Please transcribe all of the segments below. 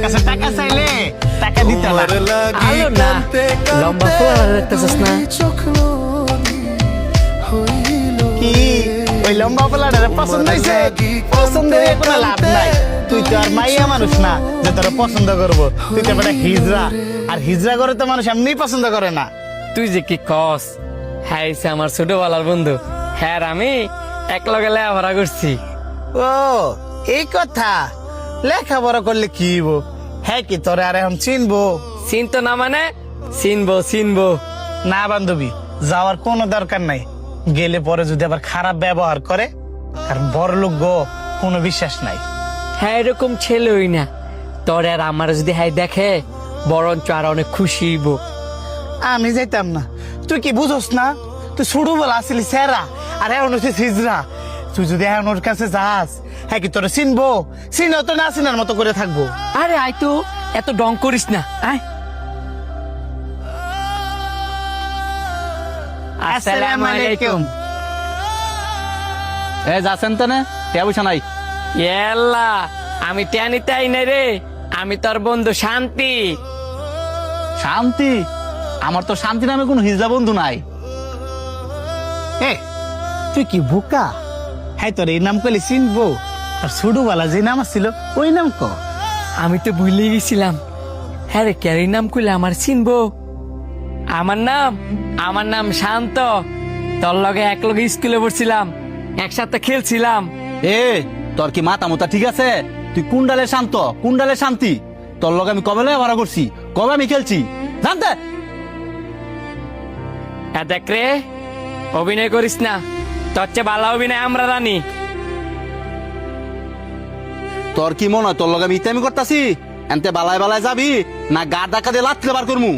কাছে টাকা চাইলে টাকা দিতে না। আলো না লম্বা ফোলা দেখতেছিস না? কি ওই লম্বা পোলাটারে পছন্দ হয়েছে? পছন্দ হয়ে কোনো লাভ নাই। তুই তো আর মাইয়া মানুষ না যে তোরা পছন্দ করবো। তুই তো একটা হিজড়া, আর হিজড়া করে তো মানুষ এমনি পছন্দ করে না। তুই যে কি কস, হ্যাঁ আমার ছোটবেলার বন্ধু, হ্যাঁ আমি এক লগে লেখাপড়া করছি। ও এই কথা, লেখাপড়া করলে কি হইব? হ্যাঁ কি তোরে আর এখন চিনবো? চিনতো না মানে? চিনবো চিনবো। না বান্ধবী, যাওয়ার কোনো দরকার নাই। গেলে পরে যদি আবার খারাপ ব্যবহার করে, কারণ বড় লোক গো, কোনো বিশ্বাস নাই। হ্যাঁ এরকম ছেলে হই না, তোর আর আমার যদি হ্যাঁ দেখে বরঞ্চ আর অনেক খুশি হইব। আমি যাইতাম না। তুই কি বুঝোস না? তুই ছোটবেলা আসলি সেরা, আর এখন হচ্ছে হিজড়া। তুই যদি এখন ওর কাছে যাস, হ্যাঁ কি তোরে চিনবো? চিনো তো না চিনার মতো করে থাকবো। আরে আয় তো, এত ডং করিস না, আয়। আসসালামু আলাইকুম। এ যাচ্ছেন তো না, পয়সা নাই। এল্লা আমি টেনিতে আই নাই রে, আমি তোর বন্ধু শান্তি। শান্তি? আমার তো শান্তি নামে কোনো হিজড়া বন্ধু নাই। এ তুই কি বোকা? হ্যাঁ তোর এই নাম করলে চিনবো, আর ছোটবেলা যে নাম ছিল ওই নাম ক। আমি তো ভুলে গেছিলাম। হ্যাঁ রে, ক্যারি নাম কইলে আমার চিনবো? আমার নাম শান্ত। তোর লগে এক লগে স্কুলে পড়ছিলাম, একসাথে খেলছিলাম। এ তোর কি মাথা মোতা ঠিক আছে? তুই কুন্ডালে শান্ত, কুন্ডালে শান্তি। তোর লগে আমি কবে ভাড়া করছি, কবে আমি খেলছি জানতে? দেখ রে, অভিনয় করিস না, তোর চেয়ে ভালো অভিনয় আমরা জানি। তোর কি মনে হয় তোর লগে আমি ইতামি করতাছি? এনতে বালায় বালায় যাবি না গা ডাকা দিয়ে লাথলে বার করমু?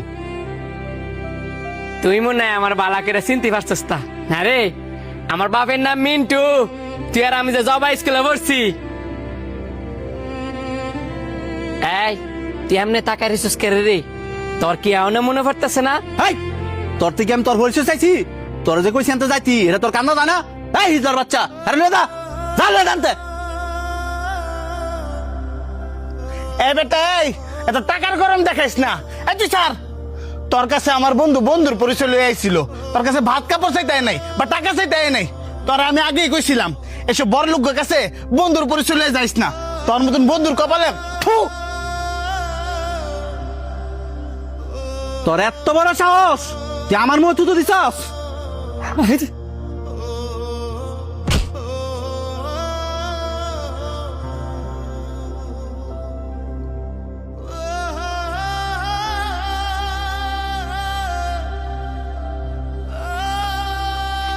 তুই মনে হয় আমার বালাকেরা চিনতে পারছিস না? না রে, আমার বাপের নাম মিন্টু। তুই আর আমি যে জবা স্কুলে পড়ছি। এই তুই এমনি তাকাই রিসুস করে রে, তোর কি এমন মনে পড়তেছে না? এই তোর থেকে আমি তোর পরিচয় চাইছি? তোর যে কইছি আনতে যাইতি এটা তোর কান্না জানা? এই হিজড়ার বাচ্চা, আরে লে দা জানলে জানতে। এ বেটা, এই এত টাকার গরম দেখাইস না। এই তুই স্যার, তোর কাছে আমার বন্ধু বন্ধুর পরিচয় লয়ে আইছিল। তোর কাছে ভাত কাপড় চাইতে নাই বা টাকা চাইতে নাই। তোর আমি আগেই কইছিলাম এসব বড় লোকের কাছে বন্ধুর পরিচয় লয়ে যাইস না। তোর মতন বন্ধুর কপালে থু। তোর এত বড় সাহস তুই আমার মুখ তুই দিছস?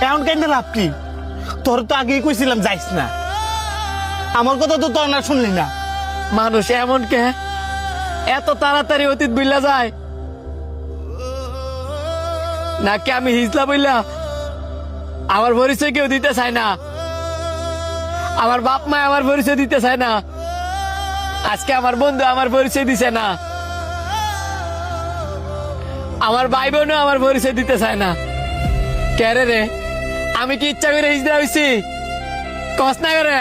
এমন কেন লাভ কি? তোর তো আগেই কইছিলাম যাইস না। আমার কথা তো তোর না শুনলি না। মানুষ এমন কে এত তাড়াতাড়ি অতীত বুইলা যায়? নাকি আমি হিজলা বইলা আমার পরিচয় কেউ দিতে চায় না? আমার বাপ মা আমার পরিচয় দিতে চায় না, আজকে আমার বন্ধু আমার পরিচয় দিছে না, আমার ভাই বোনও আমার পরিচয় দিতে চায় না। কেরে রে, আমি কি ইচ্ছা করে হিজলা হইছি? কস না করে।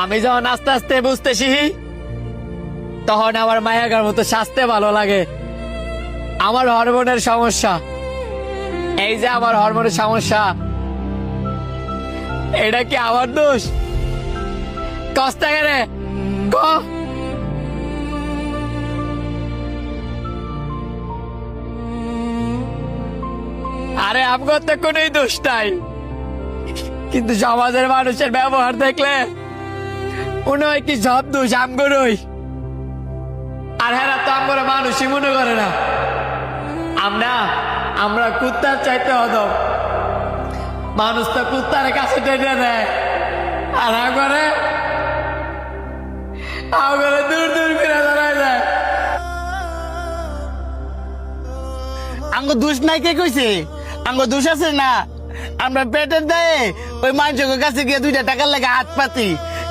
আমি যখন আস্তে আস্তে বুঝতেছি, তখন আমার মায়াগার মতো শাস্তে ভালো লাগে। আমার হরমোনের সমস্যা, এই যে আমার হরমোনের সমস্যা, এটা কি আমার দোষ? কষ্ট করে ক। আরে আমগর তো কোনোই দোষ নাই, কিন্তু সমাজের মানুষের ব্যবহার দেখলে মনে হয় কি সব দোষ আমগরই। আর হ্যাঁ তো আমগর মানুষই মনে করে না। আমরা কুত্তার চাইতে হদম। মানুষ তো কুত্তার কাছে টেনে দেয়, আর আমগরে দূর দূর ফিরে দাঁড়ায় যায়। আঙ্গ দোষ নাই কে কইছে? আঙ্গ দোষ আছে না। আমরা পেটের দেয় ওই মানুষের কাছে গিয়ে 2টা টাকার লাগে হাত পাতি,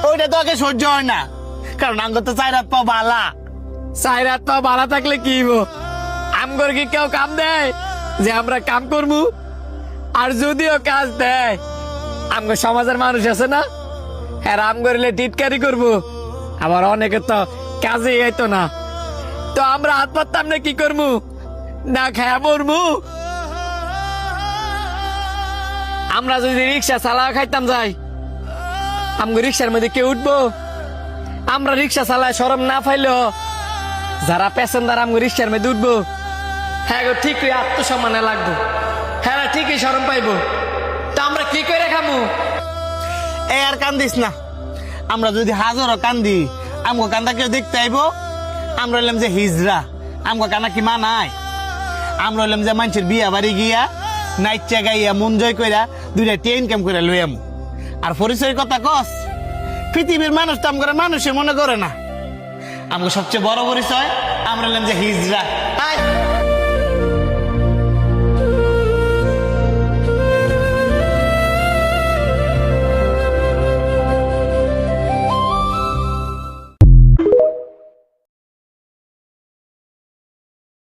ওইটা তো আগে সহ্য হয় না। কারণ আঙ্গ তো 4 হাত পা বালা। 4 হাত পা বালা থাকলে কি হইব? আমগর কি কেউ কাম দেয় যে আমরা কাম করবো? আর যদিও কাজ দেয়, আমগর সমাজের মানুষ আছে না, হ্যাঁ রাম করলে টিটকারি করবো, আবার অনেকে তো কাজে আইতো না, তো আমরা হাত পাততাম না, কি করবো, না খায়া মরমু। আমরা যদি রিক্সা চালা খাইতাম যাই, আমগো রিক্সার মধ্যে কেউ উঠবো? আমরা রিক্সা চালায় শরম না পাইলেও যারা প্যাসেঞ্জার আমগো রিক্সার মধ্যে উঠবো, হ্যাঁ গো ঠিকই আত্মসম্মানে লাগবো, হ্যাঁ ঠিকই শরম পাইবো। তো আমরা কি করে খামু? এ আর কান্দিস না, আমরা যদি হাজারও কান্দি আমগো কান্দা কেউ দেখতে আইবো? আমরা হইলাম যে হিজরা, আমগো কান্না কি মানায়? আমরা হইলাম যে মানুষের বিয়া বাড়ি গিয়া নাইচা গাইয়া মন জয় কইরা দুইটা টেন কাম করে লইয়াম। আর পরিচয়ের কথা কস, পৃথিবীর মানুষ তো আমগরে মানুষে মনে করে না। আমগো সবচেয়ে বড় পরিচয় আমরা হইলাম যে হিজরা। আয়